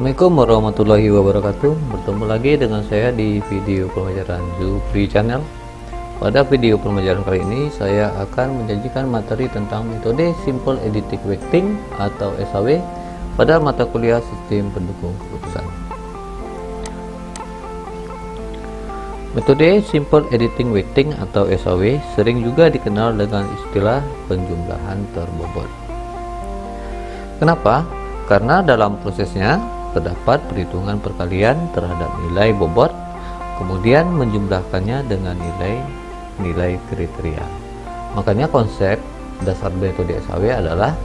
Assalamualaikum warahmatullahi wabarakatuh. Bertemu lagi dengan saya di video pembelajaran Zufri Channel. Pada video pembelajaran kali ini saya akan menjanjikan materi tentang metode Simple Editing Weighting atau SAW pada mata kuliah Sistem Pendukung Keputusan. Metode Simple Editing Weighting atau SAW sering juga dikenal dengan istilah penjumlahan terbobot. Kenapa? Karena dalam prosesnya terdapat perhitungan perkalian terhadap nilai bobot, kemudian menjumlahkannya dengan nilai kriteria. Makanya konsep dasar metode SAW adalah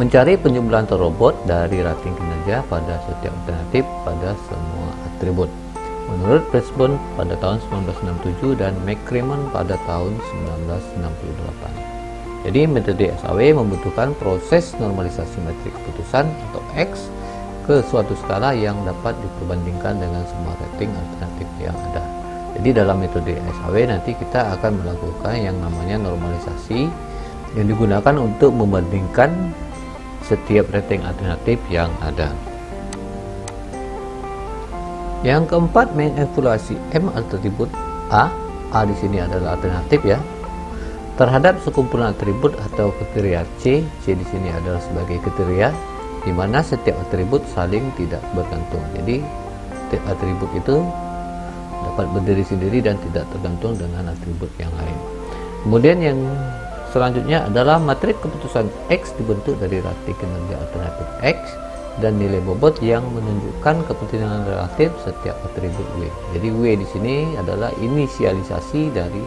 mencari penjumlahan terbobot dari rating kinerja pada setiap alternatif pada semua atribut menurut Pressburn pada tahun 1967 dan McCrimmon pada tahun 1968. Jadi metode SAW membutuhkan proses normalisasi metrik keputusan atau X ke suatu skala yang dapat diperbandingkan dengan semua rating alternatif yang ada. Jadi dalam metode SAW nanti kita akan melakukan yang namanya normalisasi yang digunakan untuk membandingkan setiap rating alternatif yang ada. Yang keempat, mengevaluasi M atribut A di sini adalah alternatif ya, terhadap sekumpulan atribut atau kriteria C di sini adalah sebagai kriteria di mana setiap atribut saling tidak bergantung. Jadi setiap atribut itu dapat berdiri sendiri dan tidak tergantung dengan atribut yang lain. Kemudian yang selanjutnya adalah matrik keputusan X dibentuk dari rating kinerja alternatif X dan nilai bobot yang menunjukkan kepentingan relatif setiap atribut W. Jadi W di sini adalah inisialisasi dari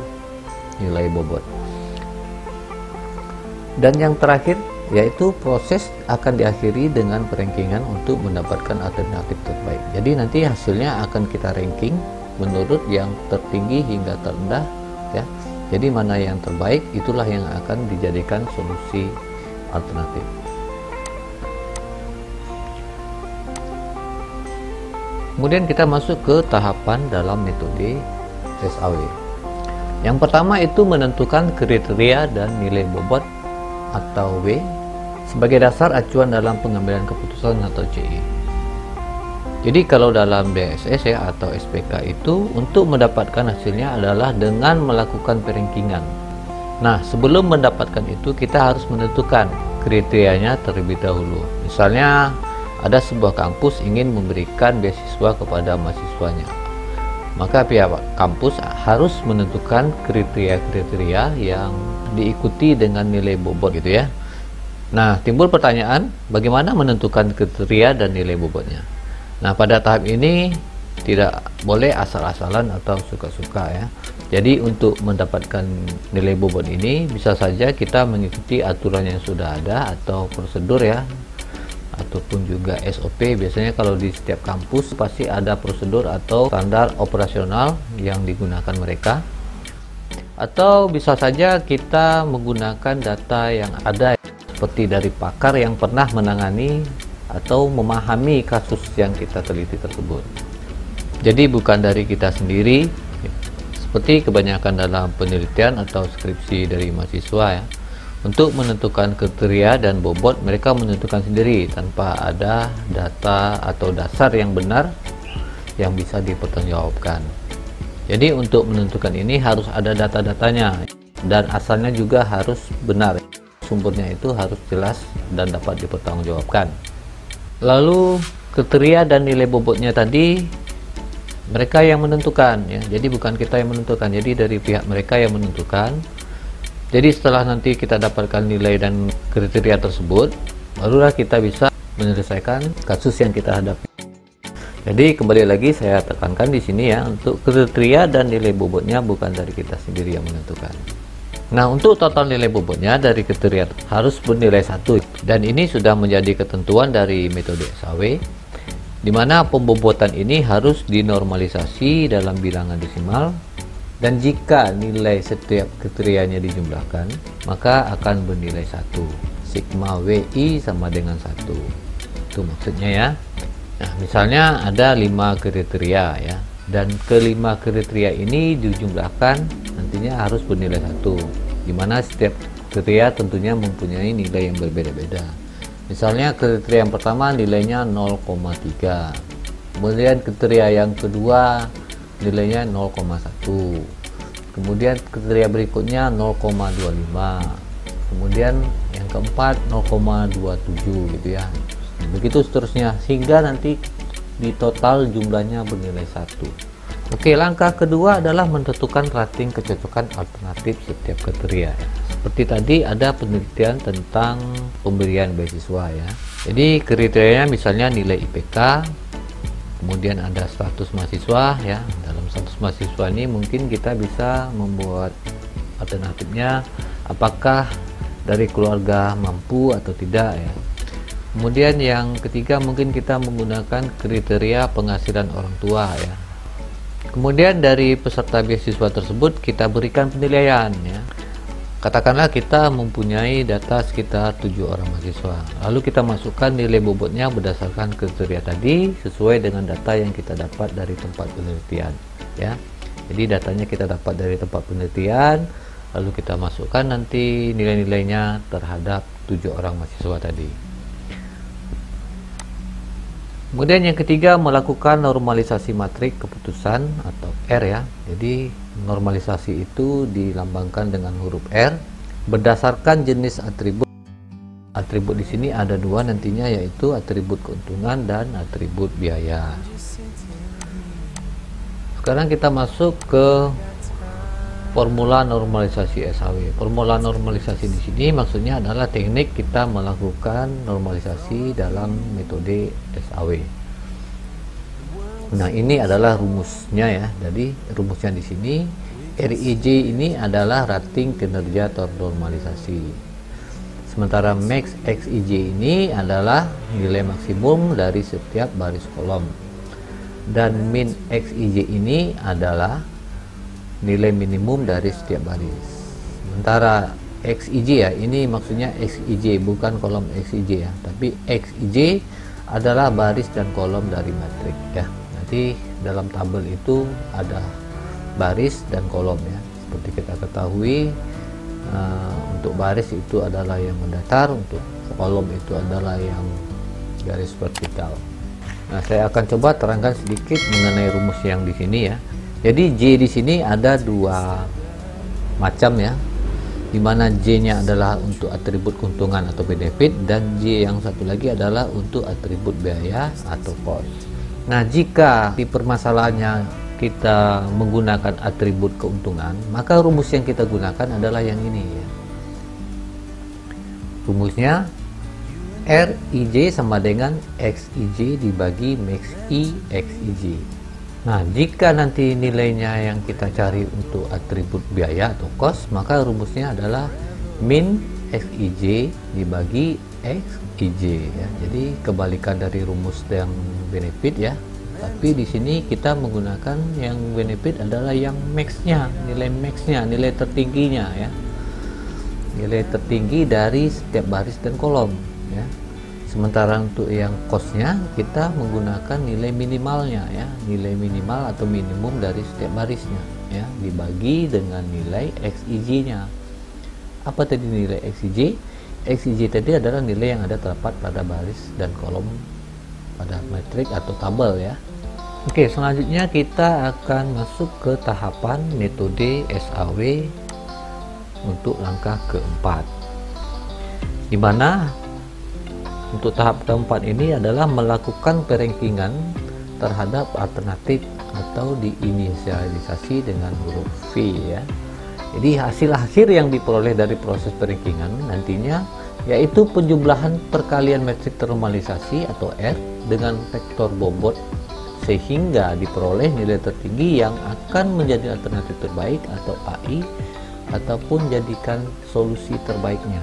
nilai bobot. Dan yang terakhir yaitu proses akan diakhiri dengan perankingan untuk mendapatkan alternatif terbaik. Jadi nanti hasilnya akan kita ranking menurut yang tertinggi hingga terendah ya. Jadi mana yang terbaik itulah yang akan dijadikan solusi alternatif. Kemudian kita masuk ke tahapan dalam metode SAW. Yang pertama itu menentukan kriteria dan nilai bobot atau W sebagai dasar acuan dalam pengambilan keputusan atau CI. Jadi kalau dalam DSS ya atau SPK itu untuk mendapatkan hasilnya adalah dengan melakukan perankingan. Nah, sebelum mendapatkan itu kita harus menentukan kriterianya terlebih dahulu. Misalnya ada sebuah kampus ingin memberikan beasiswa kepada mahasiswanya, maka pihak kampus harus menentukan kriteria-kriteria yang diikuti dengan nilai bobot gitu ya. Nah, timbul pertanyaan, bagaimana menentukan kriteria dan nilai bobotnya? Nah, pada tahap ini tidak boleh asal-asalan atau suka-suka ya. Jadi untuk mendapatkan nilai bobot ini bisa saja kita mengikuti aturan yang sudah ada atau prosedur ya, ataupun juga SOP. Biasanya kalau di setiap kampus pasti ada prosedur atau standar operasional yang digunakan mereka. Atau bisa saja kita menggunakan data yang ada seperti dari pakar yang pernah menangani atau memahami kasus yang kita teliti tersebut. Jadi bukan dari kita sendiri seperti kebanyakan dalam penelitian atau skripsi dari mahasiswa ya. Untuk menentukan kriteria dan bobot mereka menentukan sendiri tanpa ada data atau dasar yang benar yang bisa dipertanggungjawabkan. Jadi untuk menentukan ini harus ada data-datanya dan asalnya juga harus benar. Sumbernya itu harus jelas dan dapat dipertanggungjawabkan. Lalu kriteria dan nilai bobotnya tadi mereka yang menentukan ya. Jadi bukan kita yang menentukan. Jadi dari pihak mereka yang menentukan. Jadi setelah nanti kita dapatkan nilai dan kriteria tersebut, barulah kita bisa menyelesaikan kasus yang kita hadapi. Jadi kembali lagi saya tekankan di sini ya, untuk kriteria dan nilai bobotnya bukan dari kita sendiri yang menentukan. Nah, untuk total nilai bobotnya dari kriteria harus bernilai 1 dan ini sudah menjadi ketentuan dari metode SAW, di mana pembobotan ini harus dinormalisasi dalam bilangan desimal. Dan jika nilai setiap kriterianya dijumlahkan, maka akan bernilai 1. Sigma WI sama dengan 1. Itu maksudnya ya. Nah, misalnya ada 5 kriteria ya. Dan ke-5 kriteria ini dijumlahkan nantinya harus bernilai 1. Di mana setiap kriteria tentunya mempunyai nilai yang berbeda-beda. Misalnya kriteria yang pertama nilainya 0,3, kemudian kriteria yang kedua nilainya 0,1, kemudian kriteria berikutnya 0,25, kemudian yang keempat 0,27 gitu ya, begitu seterusnya hingga nanti di total jumlahnya bernilai 1. Oke, langkah kedua adalah menentukan rating kecocokan alternatif setiap kriteria. Seperti tadi ada penelitian tentang pemberian beasiswa ya. Jadi kriterianya misalnya nilai IPK, kemudian ada status mahasiswa ya. Dalam status mahasiswa ini mungkin kita bisa membuat alternatifnya apakah dari keluarga mampu atau tidak ya. Kemudian yang ketiga mungkin kita menggunakan kriteria penghasilan orang tua ya. Kemudian dari peserta beasiswa tersebut kita berikan penilaian ya. Katakanlah kita mempunyai data sekitar 7 orang mahasiswa, lalu kita masukkan nilai bobotnya berdasarkan kriteria tadi sesuai dengan data yang kita dapat dari tempat penelitian ya. Jadi datanya kita dapat dari tempat penelitian, lalu kita masukkan nanti nilai-nilainya terhadap 7 orang mahasiswa tadi. Kemudian yang ketiga melakukan normalisasi matrik keputusan atau R ya. Jadi normalisasi itu dilambangkan dengan huruf R berdasarkan jenis atribut. Atribut di sini ada dua nantinya, yaitu atribut keuntungan dan atribut biaya. Sekarang kita masuk ke formula normalisasi SAW. Formula normalisasi di sini maksudnya adalah teknik kita melakukan normalisasi dalam metode SAW. Nah, ini adalah rumusnya ya. Jadi rumusnya di sini RIJ ini adalah rating kinerja ternormalisasi. Sementara max XIJ ini adalah nilai maksimum dari setiap baris kolom. Dan min XIJ ini adalah nilai minimum dari setiap baris. Sementara XIJ ya, ini maksudnya XIJ bukan kolom XIJ ya, tapi XIJ adalah baris dan kolom dari matrik ya. Nanti dalam tabel itu ada baris dan kolom ya. Seperti kita ketahui, untuk baris itu adalah yang mendatar, untuk kolom itu adalah yang garis vertikal. Nah, saya akan coba terangkan sedikit mengenai rumus yang di sini ya. Jadi J di sini ada dua macam ya, dimana J-nya adalah untuk atribut keuntungan atau benefit, dan J yang satu lagi adalah untuk atribut biaya atau cost. Nah, jika di permasalahannya kita menggunakan atribut keuntungan, maka rumus yang kita gunakan adalah yang ini ya. Rumusnya RIJ sama dengan XIJ dibagi max I XIJ. Nah, jika nanti nilainya yang kita cari untuk atribut biaya atau cost, maka rumusnya adalah min XIJ dibagi XIJ ya. Jadi kebalikan dari rumus yang benefit ya. Tapi di sini kita menggunakan yang benefit adalah yang max-nya, nilai max-nya, nilai tertingginya ya. Nilai tertinggi dari setiap baris dan kolom ya. Sementara untuk yang cost-nya kita menggunakan nilai minimalnya ya, nilai minimal atau minimum dari setiap barisnya ya, dibagi dengan nilai XIJ-nya. Apa tadi nilai XIJ? XIJ tadi adalah nilai yang ada terdapat pada baris dan kolom pada matrik atau tabel ya. Oke, selanjutnya kita akan masuk ke tahapan metode SAW untuk langkah keempat, di mana untuk tahap keempat ini adalah melakukan perankingan terhadap alternatif atau diinisialisasi dengan huruf V ya. Jadi hasil-hasil yang diperoleh dari proses perankingan nantinya yaitu penjumlahan perkalian metrik ternormalisasi atau R dengan vektor bobot sehingga diperoleh nilai tertinggi yang akan menjadi alternatif terbaik atau AI ataupun jadikan solusi terbaiknya.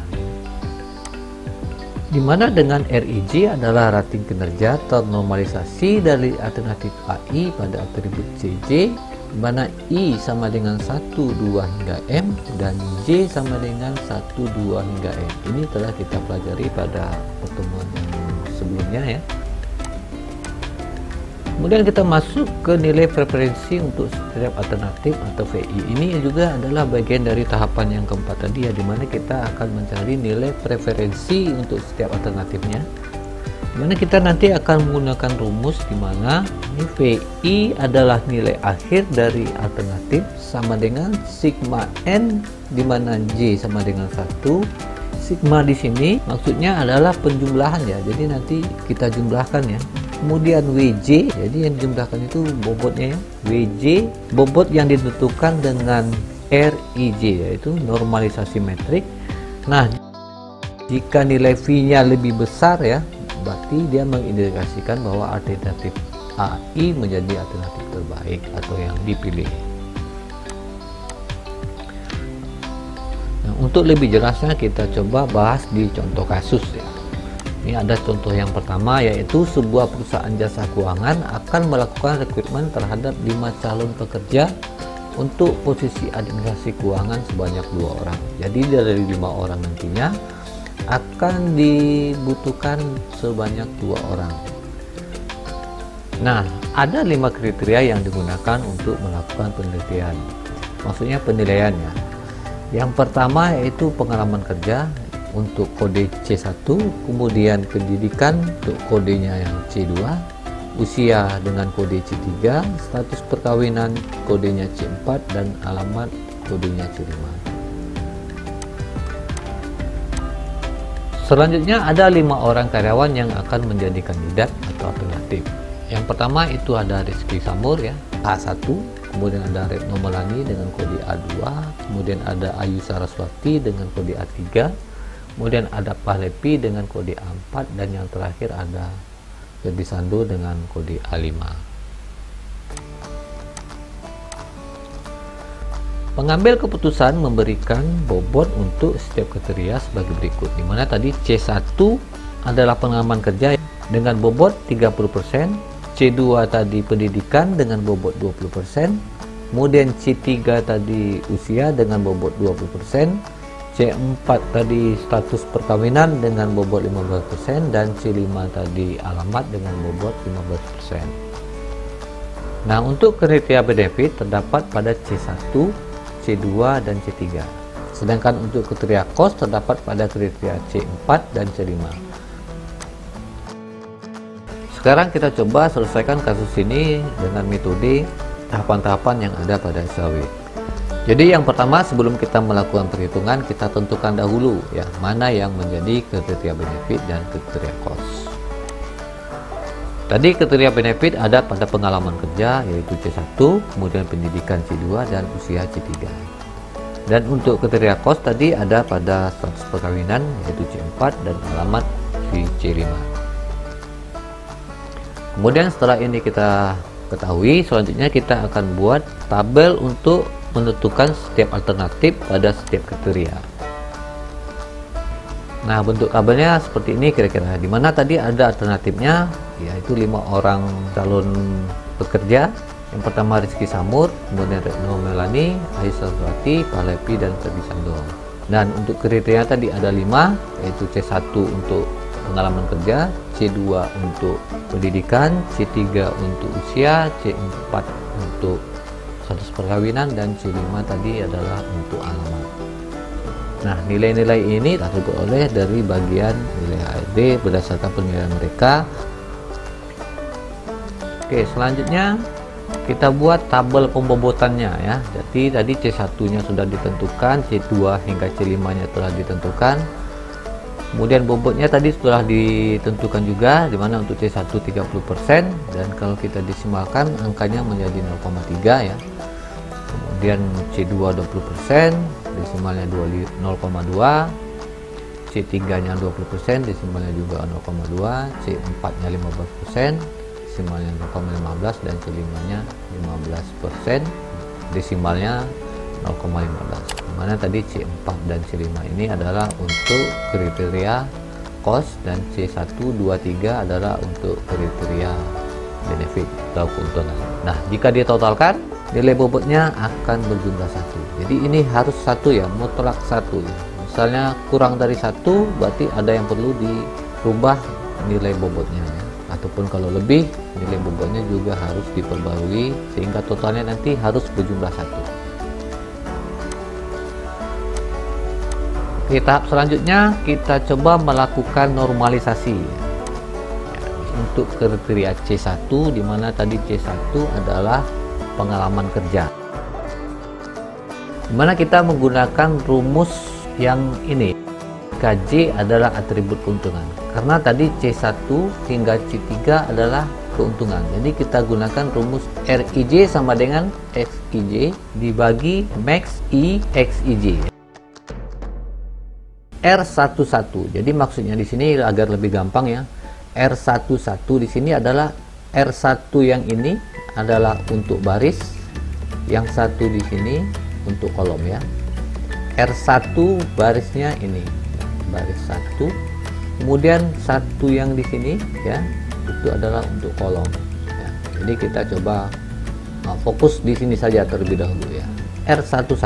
Dimana dengan RIJ adalah rating kinerja ternormalisasi dari alternatif AI pada atribut CJ, dimana I sama dengan 1, 2 hingga M dan J sama dengan 1, 2 hingga M. Ini telah kita pelajari pada pertemuan yang sebelumnya ya. Kemudian kita masuk ke nilai preferensi untuk setiap alternatif atau VI. Ini juga adalah bagian dari tahapan yang keempat tadi ya, dimana kita akan mencari nilai preferensi untuk setiap alternatifnya. Dimana kita nanti akan menggunakan rumus dimana ini VI adalah nilai akhir dari alternatif sama dengan sigma N, dimana J sama dengan 1. Sigma di sini maksudnya adalah penjumlahan ya, jadi nanti kita jumlahkan ya. Kemudian WJ, jadi yang dijumlahkan itu bobotnya ya. WJ bobot yang ditentukan dengan RIJ, yaitu normalisasi metrik. Nah, jika nilai V-nya lebih besar ya, berarti dia mengindikasikan bahwa alternatif AI menjadi alternatif terbaik atau yang dipilih. Nah, untuk lebih jelasnya kita coba bahas di contoh kasus ya. Ini ada contoh yang pertama, yaitu sebuah perusahaan jasa keuangan akan melakukan rekrutmen terhadap 5 calon pekerja untuk posisi administrasi keuangan sebanyak 2 orang. Jadi dari 5 orang nantinya akan dibutuhkan sebanyak 2 orang. Nah, ada 5 kriteria yang digunakan untuk melakukan penelitian. Maksudnya penilaiannya. Yang pertama yaitu pengalaman kerja untuk kode C1, kemudian pendidikan untuk kodenya yang C2, usia dengan kode C3, status perkawinan kodenya C4, dan alamat kodenya C5. Selanjutnya ada 5 orang karyawan yang akan menjadi kandidat atau alternatif. Yang pertama itu ada Rizky Samur ya, A1, kemudian ada Retno Melani dengan kode A2, kemudian ada Ayu Saraswati dengan kode A3, kemudian ada Pahlepi dengan kode A4, dan yang terakhir ada Ferdi Sambo dengan kode A5. Pengambil keputusan memberikan bobot untuk setiap kriteria sebagai berikut, dimana tadi C1 adalah pengalaman kerja dengan bobot 30%, C2 tadi pendidikan dengan bobot 20%, kemudian C3 tadi usia dengan bobot 20%, C4 tadi status perkawinan dengan bobot 15%, dan C5 tadi alamat dengan bobot 15%. Nah, untuk kriteria benefit terdapat pada C1, C2, dan C3. Sedangkan untuk kriteria cost terdapat pada kriteria C4 dan C5. Sekarang kita coba selesaikan kasus ini dengan metode tahapan-tahapan yang ada pada SAW. Jadi yang pertama, sebelum kita melakukan perhitungan, kita tentukan dahulu ya mana yang menjadi kriteria benefit dan kriteria cost. Tadi kriteria benefit ada pada pengalaman kerja yaitu C1, kemudian pendidikan C2, dan usia C3. Dan untuk kriteria cost tadi ada pada status perkawinan yaitu C4 dan alamat di C5. Kemudian setelah ini kita ketahui, selanjutnya kita akan buat tabel untuk menentukan setiap alternatif pada setiap kriteria. Nah, bentuk tabelnya seperti ini kira-kira, dimana tadi ada alternatifnya yaitu 5 orang calon pekerja. Yang pertama Rizky Samur, kemudian Retno Melani, Ayu Saraswati, Pahlepi, dan Ferdi Sambo. Dan untuk kriteria tadi ada 5, yaitu C1 untuk pengalaman kerja, C2 untuk pendidikan, C3 untuk usia, C4 untuk status perkawinan, dan C5 tadi adalah untuk alamat. Nah, nilai-nilai ini tersebut oleh dari bagian nilai HRD berdasarkan penilaian mereka. Oke, selanjutnya kita buat tabel pembobotannya ya. Jadi tadi C1-nya sudah ditentukan, C2 hingga C5-nya telah ditentukan. Kemudian bobotnya tadi sudah ditentukan juga, dimana untuk C1 30%, dan kalau kita desimalkan angkanya menjadi 0,3 ya. Kemudian C2 20%, desimalnya 0,2, C3 nya 20%, desimalnya juga 0,2, C4 nya 15%, desimalnya 0,15, dan C5 nya 15%, desimalnya 0,15. Dimana tadi C4 dan C5 ini adalah untuk kriteria cost, dan C1, 2, 3 adalah untuk kriteria benefit atau keuntungan. Nah, jika ditotalkan nilai bobotnya akan berjumlah 1. Jadi ini harus 1 ya, mutlak 1 ya. Misalnya kurang dari 1 berarti ada yang perlu dirubah nilai bobotnya ya, ataupun kalau lebih nilai bobotnya juga harus diperbarui sehingga totalnya nanti harus berjumlah 1. Oke, tahap selanjutnya kita coba melakukan normalisasi untuk kriteria C1, di mana tadi C1 adalah pengalaman kerja, di mana kita menggunakan rumus yang ini. KJ adalah atribut keuntungan, karena tadi C1 hingga C3 adalah keuntungan. Jadi kita gunakan rumus RIJ sama dengan XIJ dibagi max I XIJ. R11. Jadi maksudnya di sini agar lebih gampang ya. R11 di sini adalah R1 yang ini adalah untuk baris, yang satu di sini untuk kolom ya. R1 barisnya ini, baris 1. Kemudian satu yang di sini ya, itu adalah untuk kolom. Ya. Jadi kita coba fokus di sini saja terlebih dahulu ya. R11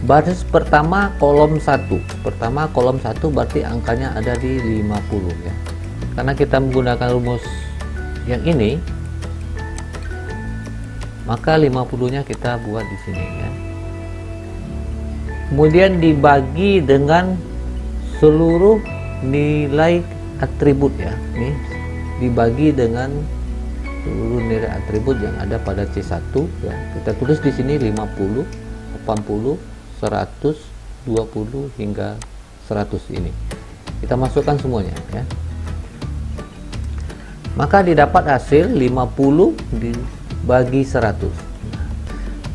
baris pertama kolom 1. Pertama kolom 1 berarti angkanya ada di 50 ya. Karena kita menggunakan rumus yang ini, maka 50-nya kita buat di sini ya. Kemudian dibagi dengan seluruh nilai atribut ya. Nih, dibagi dengan seluruh nilai atribut yang ada pada C1 ya. Kita tulis di sini 50, 80, 100, 20 hingga 100 ini. Kita masukkan semuanya ya. Maka didapat hasil 50 dibagi 100.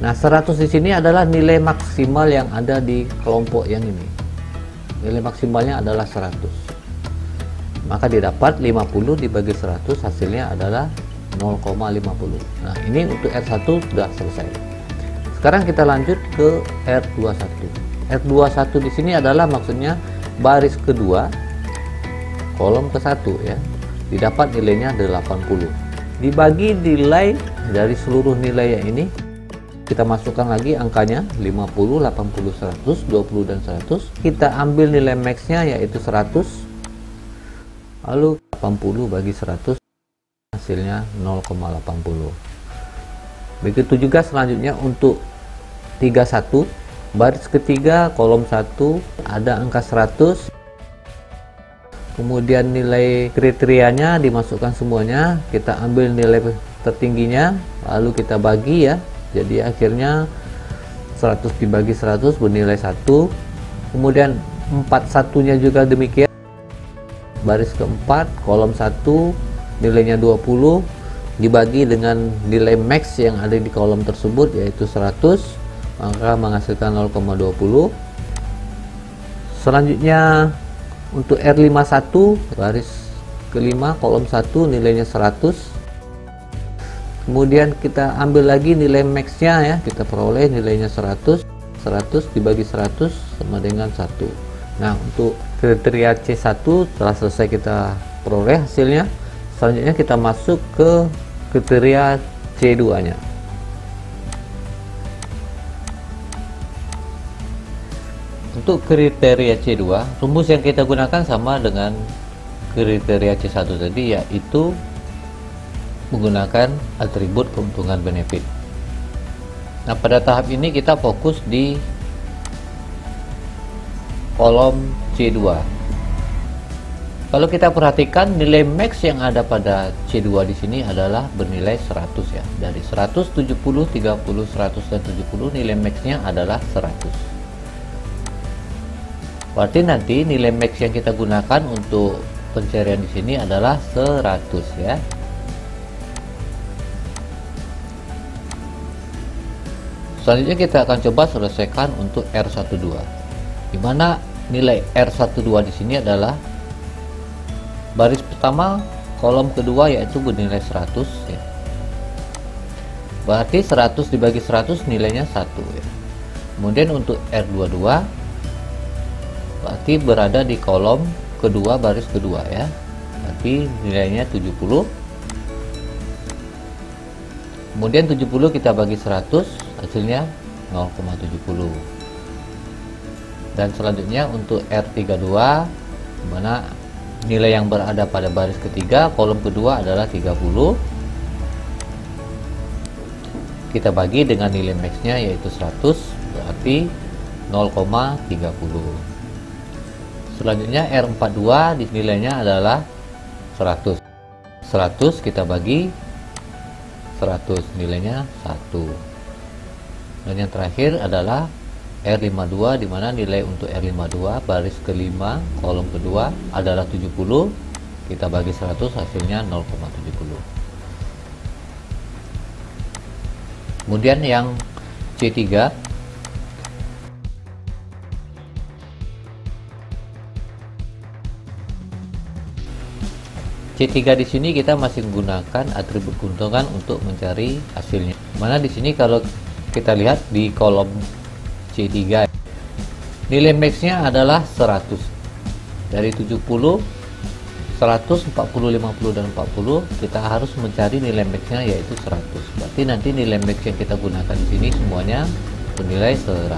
Nah, 100 di sini adalah nilai maksimal yang ada di kelompok yang ini. Nilai maksimalnya adalah 100. Maka didapat 50 dibagi 100, hasilnya adalah 0,50. Nah, ini untuk R1 sudah selesai. Sekarang kita lanjut ke R21. R21 di sini adalah maksudnya baris kedua, kolom ke-1 ya. Didapat nilainya 80. Dibagi nilai dari seluruh nilai yang ini, kita masukkan lagi angkanya 50, 80, 100, 20 dan 100. Kita ambil nilai max-nya yaitu 100. Lalu 80 bagi 100, hasilnya 0,80. Begitu juga selanjutnya untuk 31, baris ketiga kolom 1 ada angka 100. Kemudian nilai kriterianya dimasukkan semuanya, kita ambil nilai tertingginya lalu kita bagi ya. Jadi akhirnya 100 dibagi 100 bernilai 1. Kemudian 41-nya juga demikian. Baris keempat kolom 1 nilainya 20 dibagi dengan nilai max yang ada di kolom tersebut yaitu 100, maka menghasilkan 0,20. Selanjutnya untuk R51 baris kelima kolom 1 nilainya 100. Kemudian kita ambil lagi nilai max-nya ya, kita peroleh nilainya 100. 100 dibagi 100 sama dengan 1. Nah, untuk kriteria C1 telah selesai kita peroleh hasilnya. Selanjutnya kita masuk ke kriteria C2-nya. Untuk kriteria C2, rumus yang kita gunakan sama dengan kriteria C1 tadi, yaitu menggunakan atribut keuntungan benefit. Nah, pada tahap ini kita fokus di kolom C2. Kalau kita perhatikan nilai max yang ada pada C2 di sini adalah bernilai 100 ya. Dari 100, 70, 30, 100 dan 70 nilai max-nya adalah 100. Berarti nanti nilai max yang kita gunakan untuk pencarian di sini adalah 100 ya. Selanjutnya kita akan coba selesaikan untuk R12, di mana nilai R12 di sini adalah baris pertama kolom kedua yaitu bernilai 100 ya. Berarti 100 dibagi 100 nilainya 1 ya. Kemudian untuk R22 berarti berada di kolom kedua baris kedua ya. Berarti nilainya 70. Kemudian 70 kita bagi 100, hasilnya 0,70. Dan selanjutnya untuk R32, dimana nilai yang berada pada baris ketiga, kolom kedua adalah 30. Kita bagi dengan nilai max-nya yaitu 100, berarti 0,30. Selanjutnya R42 di nilainya adalah 100. 100 kita bagi 100, nilainya 1. Dan yang terakhir adalah R52, di mana nilai untuk R52 baris kelima kolom kedua adalah 70. Kita bagi 100, hasilnya 0,70. Kemudian yang C3, C3 di sini kita masih menggunakan atribut keuntungan untuk mencari hasilnya. Mana di sini kalau kita lihat di kolom C3, nilai max-nya adalah 100. Dari 70, 100, 40, 50 dan 40, kita harus mencari nilai max-nya yaitu 100. Berarti nanti nilai max yang kita gunakan di sini semuanya bernilai 100.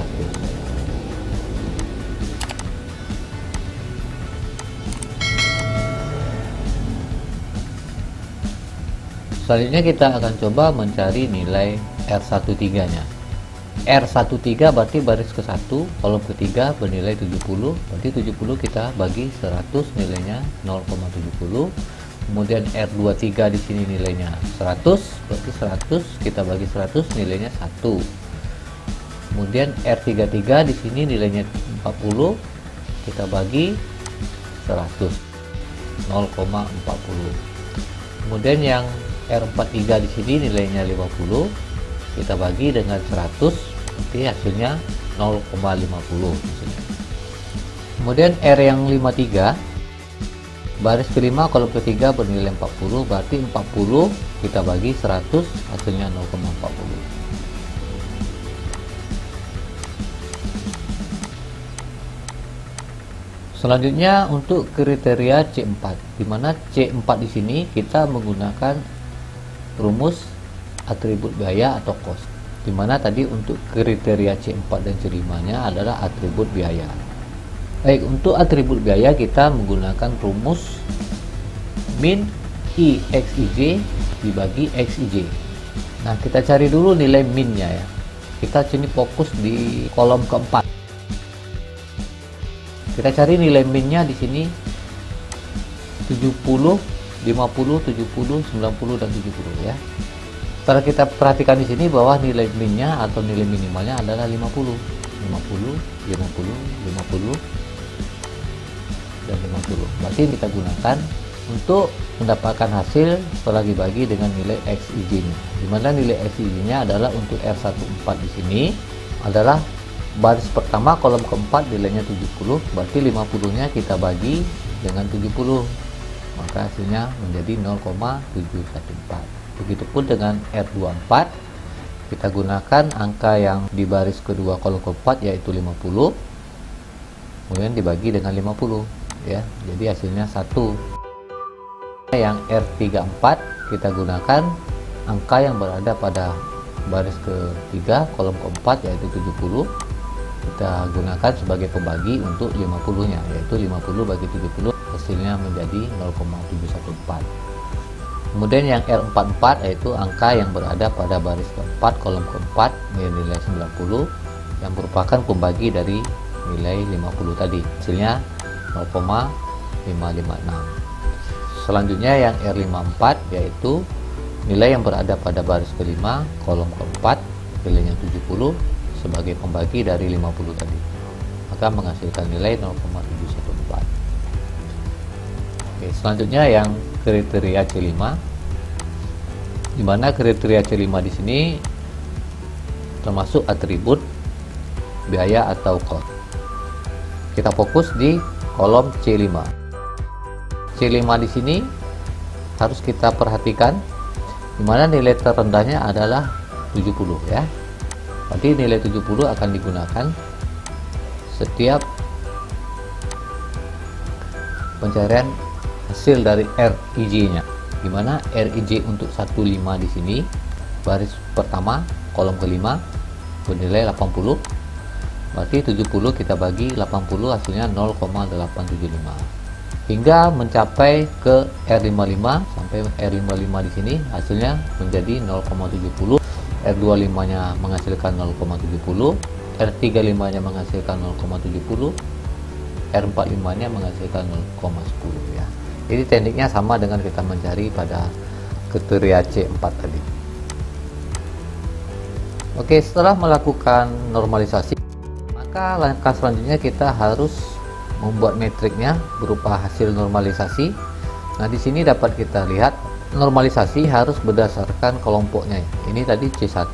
Selanjutnya kita akan coba mencari nilai R13-nya. R13 berarti baris ke-1, kolom ketiga bernilai 70, berarti 70 kita bagi 100, nilainya 0,70. Kemudian R23 di sini nilainya 100, berarti 100 kita bagi 100, nilainya 1. Kemudian R33 di sini nilainya 40, kita bagi 100, 0,40. Kemudian yang R43 di sini nilainya 50, kita bagi dengan 100, berarti hasilnya 0,50. Kemudian R yang 53 baris kelima kolom ketiga bernilai 40, berarti 40 kita bagi 100, hasilnya 0,40. Selanjutnya untuk kriteria C4, di mana C4 di sini kita menggunakan rumus atribut biaya atau cost, di mana tadi untuk kriteria C4 dan C5-nya adalah atribut biaya. Baik, untuk atribut biaya kita menggunakan rumus min I XIJ dibagi XIJ. Nah, kita cari dulu nilai minnya ya. Kita sini fokus di kolom keempat. Kita cari nilai minnya di sini 70, 50, 70, 90 dan 70 ya. Setelah kita perhatikan di sini bahwa nilai minnya atau nilai minimalnya adalah 50, 50, 50, 50 dan 50. Berarti kita gunakan untuk mendapatkan hasil setelah dibagi dengan nilai XIJ-nya. Di mana nilai XIJ-nya adalah untuk R14 di sini adalah baris pertama kolom keempat nilainya 70, berarti 50-nya kita bagi dengan 70, maka hasilnya menjadi 0,714. Begitupun dengan R24, kita gunakan angka yang di baris kedua kolom keempat yaitu 50, kemudian dibagi dengan 50 ya, jadi hasilnya 1. Yang R34 kita gunakan angka yang berada pada baris ketiga kolom keempat yaitu 70, kita gunakan sebagai pembagi untuk 50-nya, yaitu 50 bagi 70, hasilnya menjadi 0,714. Kemudian yang R44 yaitu angka yang berada pada baris keempat kolom keempat nilai 90 yang merupakan pembagi dari nilai 50 tadi, hasilnya 0,556. Selanjutnya yang R54 yaitu nilai yang berada pada baris kelima kolom keempat nilainya 70 sebagai pembagi dari 50 tadi, maka menghasilkan nilai 0,714. Oke, selanjutnya yang kriteria C5, di mana kriteria C5 di sini termasuk atribut biaya atau cost. Kita fokus di kolom C5. C5 di sini harus kita perhatikan, di mana nilai terendahnya adalah 70 ya. Berarti nilai 70 akan digunakan setiap pencarian hasil dari RIJ-nya, di mana RIJ untuk 15 di sini baris pertama kolom kelima bernilai 80, berarti 70 kita bagi 80 hasilnya 0,875. hingga mencapai ke R55 sampai R55 di sini hasilnya menjadi 0,70, R25 nya menghasilkan 0,70, R35 nya menghasilkan 0,70, R45 nya menghasilkan 0,10 ya. Jadi tekniknya sama dengan kita mencari pada kriteria C4 tadi. Oke, setelah melakukan normalisasi, maka langkah selanjutnya kita harus membuat metriknya berupa hasil normalisasi. Nah, di sini dapat kita lihat normalisasi harus berdasarkan kelompoknya. Ini tadi C1,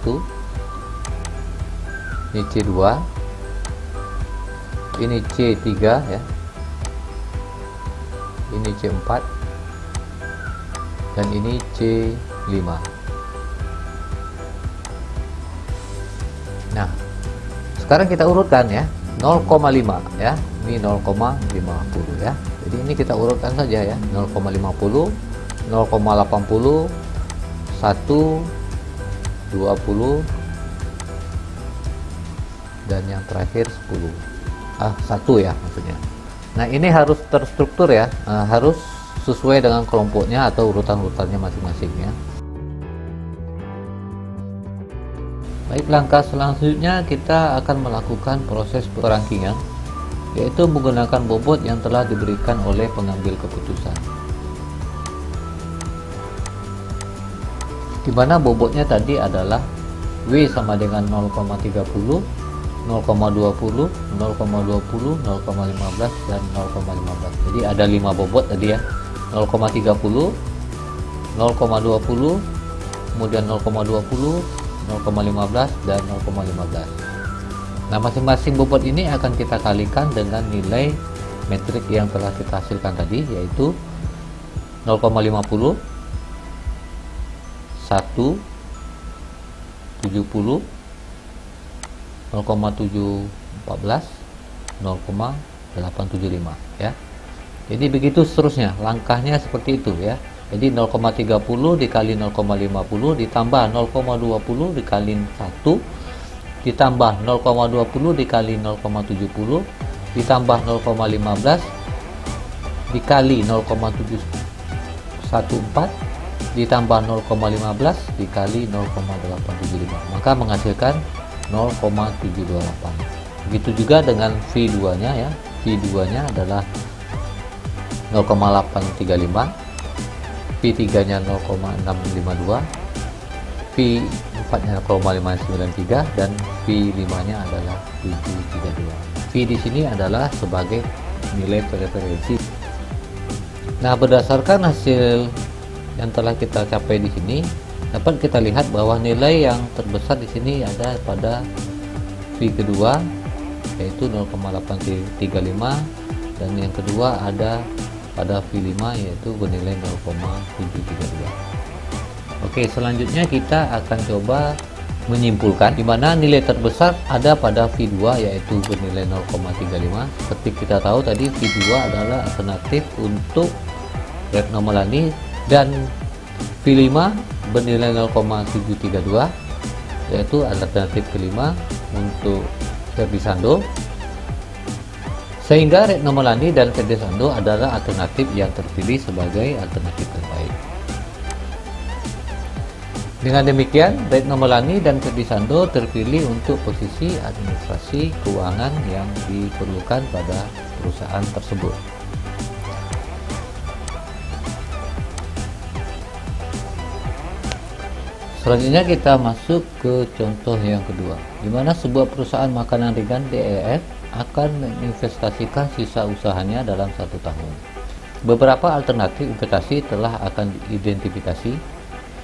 ini C2, ini C3 ya. Ini C4 dan ini C5. Nah, sekarang kita urutkan ya, 0,5 ya. Ini 0,50 ya. Jadi ini kita urutkan saja ya, 0,50, 0,80, 1, 20 dan yang terakhir 10. 1 ya maksudnya. Nah, ini harus terstruktur ya, harus sesuai dengan kelompoknya atau urutan-urutannya masing-masing ya. Baik, langkah selanjutnya kita akan melakukan proses perankingan, yaitu menggunakan bobot yang telah diberikan oleh pengambil keputusan, di mana bobotnya tadi adalah W sama dengan 0,30, 0,20, 0,20, 0,15 dan 0,15. Jadi ada 5 bobot tadi ya, 0,30, 0,20, kemudian 0,20, 0,15 dan 0,15. Nah, masing-masing bobot ini akan kita kalikan dengan nilai metrik yang telah kita hasilkan tadi, yaitu 0,50, 1, 70, 0,714, 0,875 ya. Jadi begitu seterusnya, langkahnya seperti itu ya. Jadi 0,30 dikali 0,50 ditambah 0,20 dikali 1 ditambah 0,20 dikali 0,70 ditambah 0,15 dikali 0,714 ditambah 0,15 dikali 0,875, maka menghasilkan 0,728. Begitu juga dengan V2 nya ya. V2 nya adalah 0,835, V3 nya 0,652, V4 nya 0,593 dan V5 nya adalah 732. V di sini adalah sebagai nilai preferensi. Nah, berdasarkan hasil yang telah kita capai di sini, dapat kita lihat bahwa nilai yang terbesar di sini ada pada V kedua, yaitu 0,835, dan yang kedua ada pada V5 yaitu bernilai 0,732. Oke, selanjutnya kita akan coba menyimpulkan di mana nilai terbesar ada pada V2 yaitu bernilai 0,35. Seperti kita tahu tadi, V2 adalah alternatif untuk Retno Maulani dan V5 bernilai 0,732 yaitu alternatif kelima untuk Ferdy Sando, sehingga Retno Maulani dan Ferdy Sando adalah alternatif yang terpilih sebagai alternatif terbaik. Dengan demikian, Retno Maulani dan Ferdy Sando terpilih untuk posisi administrasi keuangan yang diperlukan pada perusahaan tersebut. Selanjutnya kita masuk ke contoh yang kedua, di mana sebuah perusahaan makanan ringan DEF akan menginvestasikan sisa usahanya dalam 1 tahun. Beberapa alternatif investasi telah akan diidentifikasi.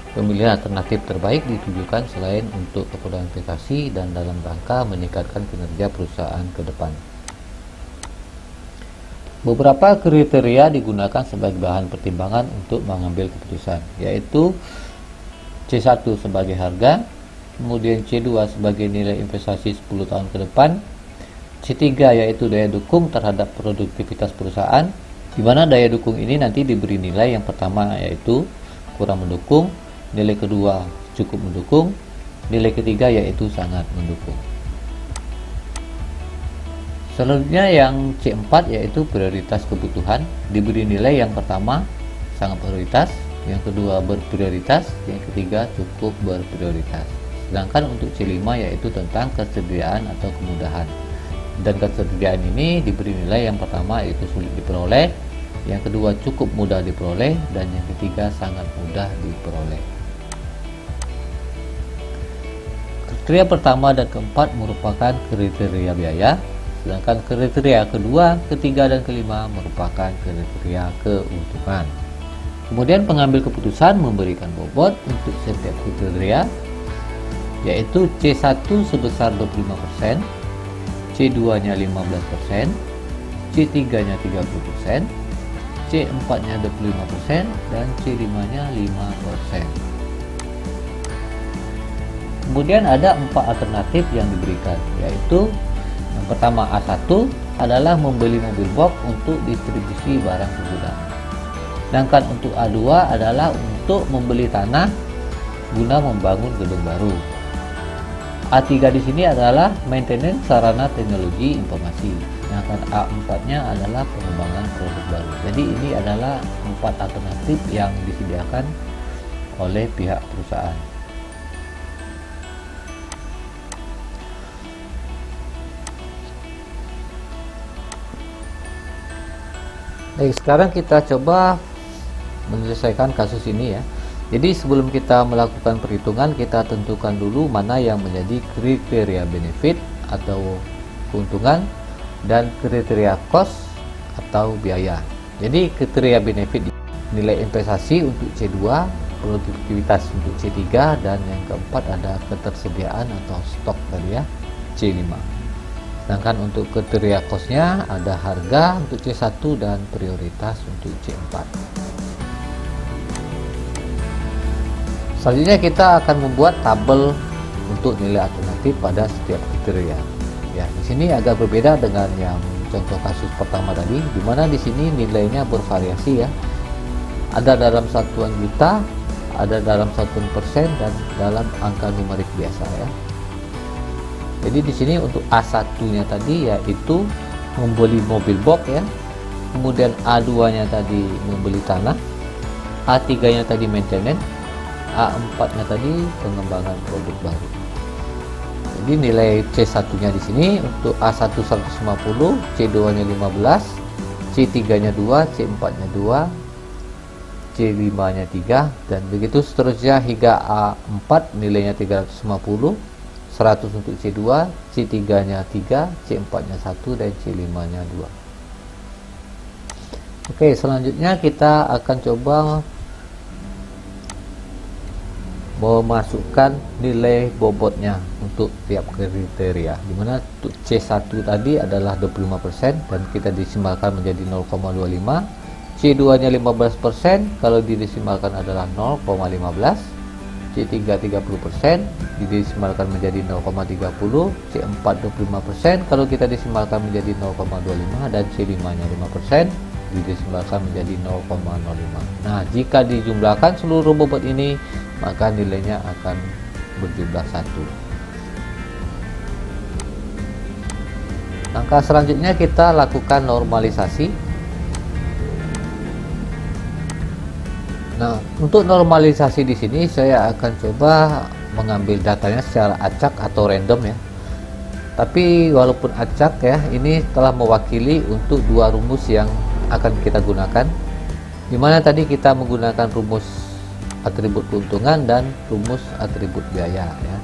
Pemilihan alternatif terbaik ditujukan selain untuk keperluan investasi dan dalam rangka meningkatkan kinerja perusahaan ke depan. Beberapa kriteria digunakan sebagai bahan pertimbangan untuk mengambil keputusan, yaitu C1 sebagai harga, kemudian C2 sebagai nilai investasi 10 tahun ke depan, C3 yaitu daya dukung terhadap produktivitas perusahaan, di mana daya dukung ini nanti diberi nilai yang pertama yaitu kurang mendukung, nilai kedua cukup mendukung, nilai ketiga yaitu sangat mendukung. Selanjutnya yang C4 yaitu prioritas kebutuhan, diberi nilai yang pertama sangat prioritas, yang kedua berprioritas, yang ketiga cukup berprioritas. Sedangkan untuk C5 yaitu tentang kesediaan atau kemudahan, dan kesediaan ini diberi nilai yang pertama yaitu sulit diperoleh, yang kedua cukup mudah diperoleh, dan yang ketiga sangat mudah diperoleh. Kriteria pertama dan keempat merupakan kriteria biaya, sedangkan kriteria kedua, ketiga, dan kelima merupakan kriteria keuntungan. Kemudian pengambil keputusan memberikan bobot untuk setiap kriteria, yaitu C1 sebesar 25%, C2 nya 15%, C3 nya 30%, C4 nya 25%, dan C5 nya 5%. Kemudian ada 4 alternatif yang diberikan, yaitu yang pertama A1 adalah membeli mobil box untuk distribusi barang ke gudang. Sedangkan untuk A2 adalah untuk membeli tanah guna membangun gedung baru. A3 di sini adalah maintenance sarana teknologi informasi. Sedangkan A4-nya adalah pengembangan produk baru. Jadi ini adalah 4 alternatif yang disediakan oleh pihak perusahaan. Baik, sekarang kita coba menyelesaikan kasus ini ya. Jadi sebelum kita melakukan perhitungan, kita tentukan dulu mana yang menjadi kriteria benefit atau keuntungan dan kriteria cost atau biaya. Jadi kriteria benefit nilai investasi untuk C2, produktivitas untuk C3, dan yang keempat ada ketersediaan atau stok tadi ya, C5. Sedangkan untuk kriteria costnya ada harga untuk C1 dan prioritas untuk C4. Selanjutnya kita akan membuat tabel untuk nilai alternatif pada setiap kriteria. Ya, di sini agak berbeda dengan yang contoh kasus pertama tadi, di mana di sini nilainya bervariasi ya. Ada dalam satuan juta, ada dalam satuan persen, dan dalam angka numerik biasa ya. Jadi di sini untuk A1-nya tadi yaitu membeli mobil box ya. Kemudian A2-nya tadi membeli tanah, A3-nya tadi maintenance, A4-nya tadi pengembangan produk baru. Jadi nilai C1-nya di sini untuk A1 150, C2-nya 15, C3-nya 2, C4-nya 2, C5-nya 3, dan begitu seterusnya hingga A4 nilainya 350, 100 untuk C2, C3-nya 3, C4-nya 1, dan C5-nya 2. Oke, selanjutnya kita akan coba memasukkan nilai bobotnya untuk tiap kriteria, dimana untuk C1 tadi adalah 25% dan kita desimalkan menjadi 0,25, C2 nya 15% kalau didesimalkan adalah 0,15, C3 30% didesimalkan menjadi 0,30, C4 25% kalau kita desimalkan menjadi 0,25, dan C5 nya 5% didesimalkan menjadi 0,05. Nah, jika dijumlahkan seluruh bobot ini, maka nilainya akan berjumlah 1. Langkah selanjutnya kita lakukan normalisasi. Nah, untuk normalisasi di sini saya akan coba mengambil datanya secara acak atau random ya. Tapi walaupun acak ya, ini telah mewakili untuk dua rumus yang akan kita gunakan. Dimana tadi kita menggunakan rumus atribut keuntungan dan rumus atribut biaya ya.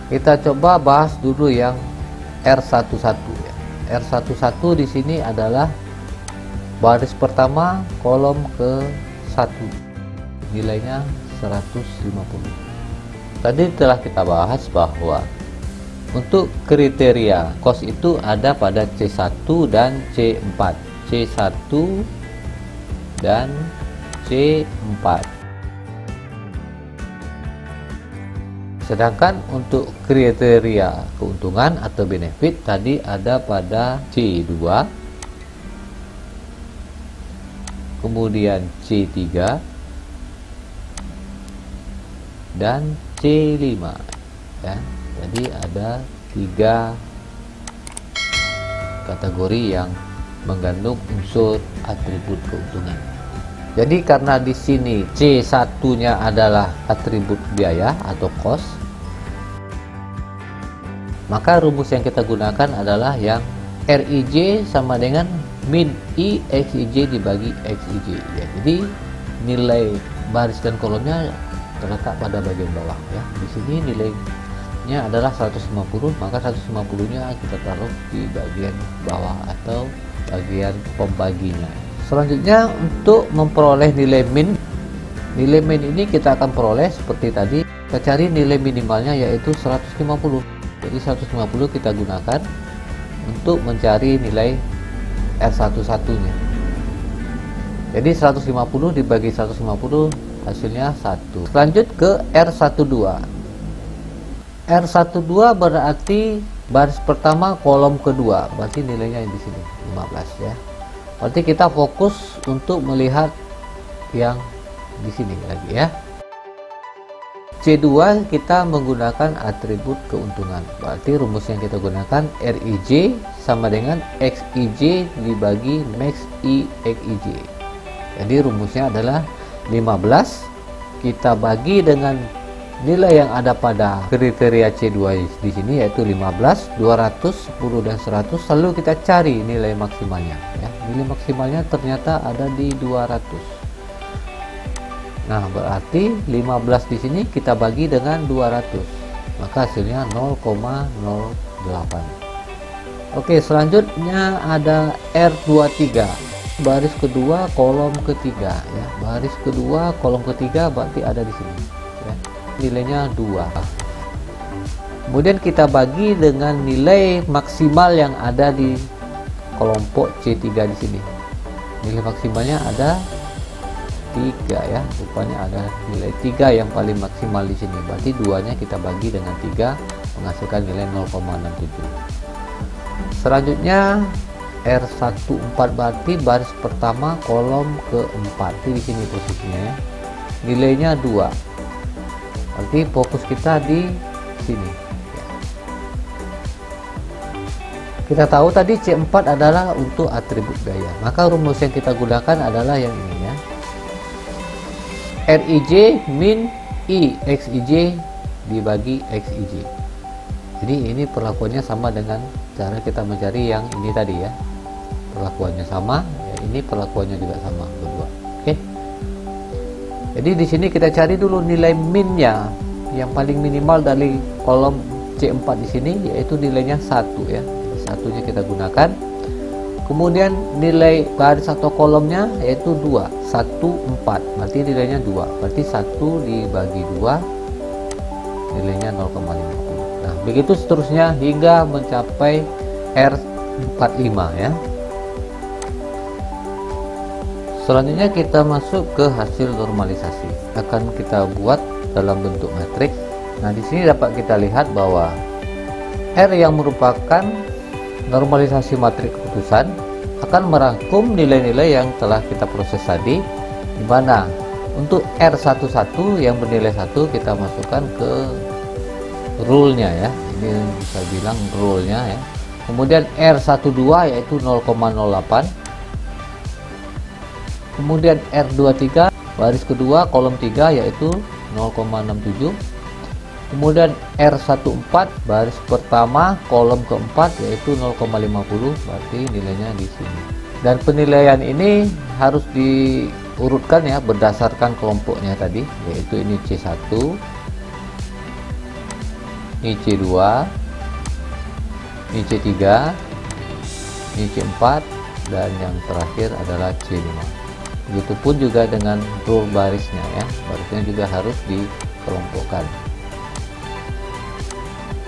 Kita coba bahas dulu yang R11 ya. R11 di sini adalah baris pertama kolom ke 1. Nilainya 150. Tadi telah kita bahas bahwa untuk kriteria cost itu ada pada C1 dan C4, C1 dan C4. Sedangkan untuk kriteria keuntungan atau benefit tadi ada pada C2, kemudian C3 dan C5 ya. Jadi ada 3 kategori yang mengandung unsur atribut keuntungan. Jadi karena di sini C1-nya adalah atribut biaya atau cost, maka rumus yang kita gunakan adalah yang RIJ sama dengan min I XIJ dibagi XIJ ya. Jadi nilai baris dan kolomnya terletak pada bagian bawah ya. Di sini nilainya adalah 150, maka 150-nya kita taruh di bagian bawah atau bagian pembaginya. Selanjutnya untuk memperoleh nilai min ini kita akan peroleh seperti tadi. Kita cari nilai minimalnya yaitu 150. Jadi 150 kita gunakan untuk mencari nilai R11-nya. Jadi 150 dibagi 150 hasilnya 1. Lanjut ke R12. R12 berarti baris pertama kolom kedua, berarti nilainya di sini 15 ya. Berarti kita fokus untuk melihat yang di sini lagi ya. C2 kita menggunakan atribut keuntungan. Berarti rumus yang kita gunakan RIJ sama dengan XIJ dibagi max I XIJ. Jadi rumusnya adalah 15 kita bagi dengan nilai yang ada pada kriteria C2 di sini yaitu 15, 200, 10 dan 100. Lalu kita cari nilai maksimalnya ya. Nilai maksimalnya ternyata ada di 200. Nah, berarti 15 di sini kita bagi dengan 200. Maka hasilnya 0,08. Oke, selanjutnya ada R23. Baris kedua kolom ketiga ya. Baris kedua kolom ketiga berarti ada di sini ya. Nilainya 2. Kemudian kita bagi dengan nilai maksimal yang ada di kelompok C3 di sini. Nilai maksimalnya ada 3 ya. Rupanya ada nilai 3 yang paling maksimal di sini. Berarti 2-nya kita bagi dengan 3 menghasilkan nilai 0,67. Selanjutnya R14 berarti baris pertama kolom keempat. Di sini posisinya ya. Nilainya 2. Berarti fokus kita di sini. Kita tahu tadi C4 adalah untuk atribut biaya. Maka rumus yang kita gunakan adalah yang ini ya. RIJ min I XIJ dibagi XIJ. Jadi ini perlakuannya sama dengan cara kita mencari yang ini tadi ya. Perlakuannya sama, ya ini perlakuannya juga sama berdua. Oke. Jadi di sini kita cari dulu nilai minnya yang paling minimal dari kolom C4 di sini yaitu nilainya 1 ya. Satunya kita gunakan. Kemudian nilai baris atau kolomnya yaitu 2, 1, 4. Berarti nilainya 2. Berarti 1 dibagi 2 nilainya 0,50. Nah, begitu seterusnya hingga mencapai R45 ya. Selanjutnya kita masuk ke hasil normalisasi. Akan kita buat dalam bentuk matriks. Nah, di sini dapat kita lihat bahwa R yang merupakan normalisasi matriks keputusan akan merangkum nilai-nilai yang telah kita proses tadi, di mana untuk R11 yang bernilai 1 kita masukkan ke rule-nya ya. Ini bisa bilang rule-nya ya. Kemudian R12 yaitu 0,08. Kemudian R23 baris kedua kolom 3 yaitu 0,67. Kemudian R14 baris pertama kolom keempat yaitu 0,50, berarti nilainya di sini. Dan penilaian ini harus diurutkan ya berdasarkan kelompoknya tadi, yaitu ini C1, ini C2, ini C3, ini C4, dan yang terakhir adalah C5. Begitupun juga dengan rule barisnya ya, barisnya juga harus dikelompokkan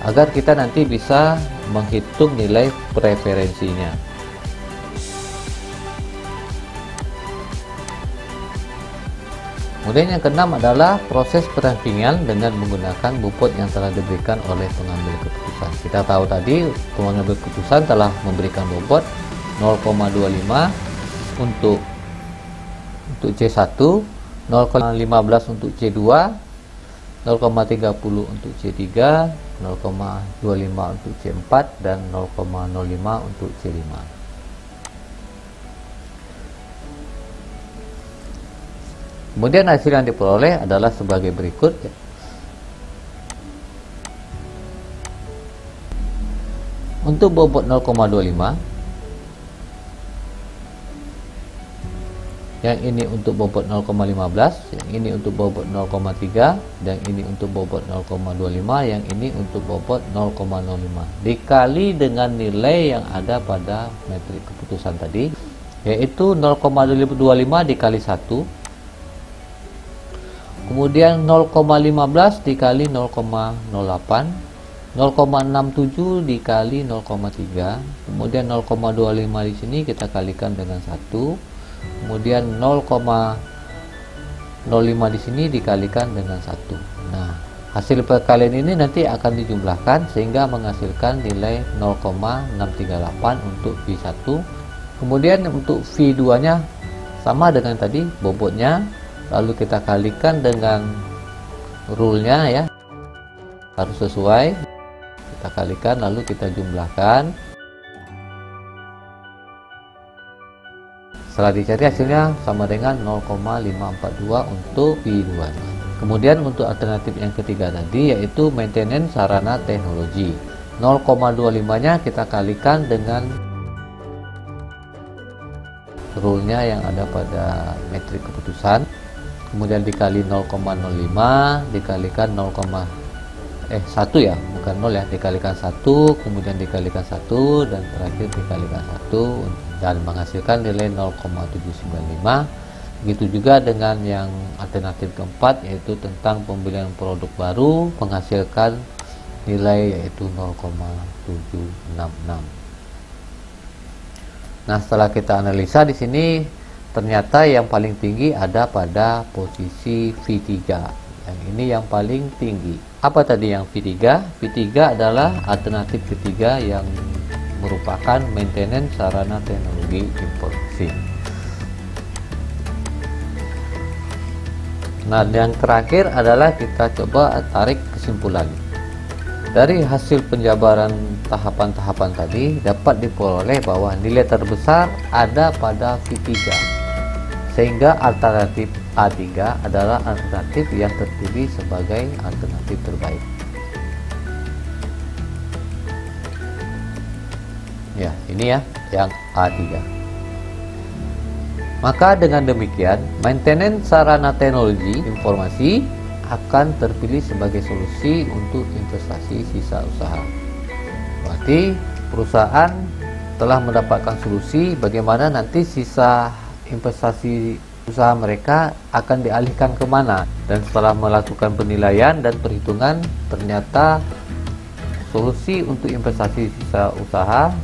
agar kita nanti bisa menghitung nilai preferensinya. Kemudian yang keenam adalah proses perampingan dengan menggunakan bobot yang telah diberikan oleh pengambil keputusan. Kita tahu tadi pengambil keputusan telah memberikan bobot 0,25 untuk C1, 0,15 untuk C2, 0,30 untuk C3, 0,25 untuk C4, dan 0,05 untuk C5. Kemudian hasil yang diperoleh adalah sebagai berikut. Untuk bobot 0,25, yang ini untuk bobot 0,15, yang ini untuk bobot 0,3, dan ini untuk bobot 0,25, yang ini untuk bobot 0,05, dikali dengan nilai yang ada pada metrik keputusan tadi, yaitu 0,25 dikali 1, kemudian 0,15 dikali 0,08, 0,67 dikali 0,3, kemudian 0,25 di sini kita kalikan dengan 1, kemudian 0,05 di sini dikalikan dengan 1. Nah, hasil perkalian ini nanti akan dijumlahkan sehingga menghasilkan nilai 0,638 untuk V1. Kemudian untuk V2 nya sama dengan tadi, bobotnya lalu kita kalikan dengan rule-nya ya, harus sesuai, kita kalikan lalu kita jumlahkan. Setelah dicari hasilnya sama dengan 0,542 untuk V2 nya. Kemudian untuk alternatif yang ketiga tadi, yaitu maintenance sarana teknologi, 0,25 nya kita kalikan dengan rule-nya yang ada pada metrik keputusan, kemudian dikali 0,05 dikalikan 1 ya, bukan 0 ya, dikalikan 1, kemudian dikalikan 1, dan terakhir dikalikan 1, dan menghasilkan nilai 0,795. Begitu juga dengan yang alternatif keempat, yaitu tentang pembelian produk baru, menghasilkan nilai yaitu 0,766. Nah, setelah kita analisa di sini, ternyata yang paling tinggi ada pada posisi V3. Yang ini yang paling tinggi. Apa tadi yang V3? V3 adalah alternatif ketiga yang merupakan maintenance sarana teknologi informasi. Nah, yang terakhir adalah kita coba tarik kesimpulan. Dari hasil penjabaran tahapan-tahapan tadi dapat diperoleh bahwa nilai terbesar ada pada V3, sehingga alternatif A3 adalah alternatif yang terpilih sebagai alternatif terbaik. Ya, ini ya yang A3. Maka dengan demikian, maintenance sarana teknologi informasi akan terpilih sebagai solusi untuk investasi sisa usaha. Berarti perusahaan telah mendapatkan solusi bagaimana nanti sisa investasi usaha mereka akan dialihkan kemana, dan setelah melakukan penilaian dan perhitungan ternyata solusi untuk investasi sisa usaha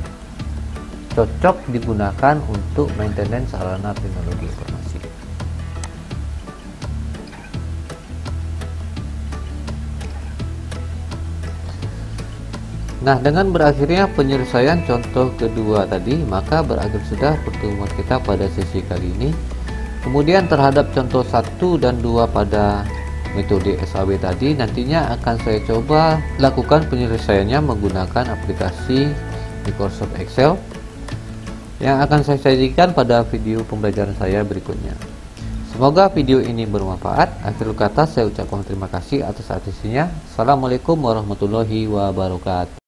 cocok digunakan untuk maintenance sarana teknologi informasi. Nah, dengan berakhirnya penyelesaian contoh kedua tadi, maka berakhir sudah pertemuan kita pada sesi kali ini. Kemudian terhadap contoh 1 dan 2 pada metode SAW tadi, nantinya akan saya coba lakukan penyelesaiannya menggunakan aplikasi Microsoft Excel yang akan saya sajikan pada video pembelajaran saya berikutnya. Semoga video ini bermanfaat. Akhir kata saya ucapkan terima kasih atas atensinya. Assalamualaikum warahmatullahi wabarakatuh.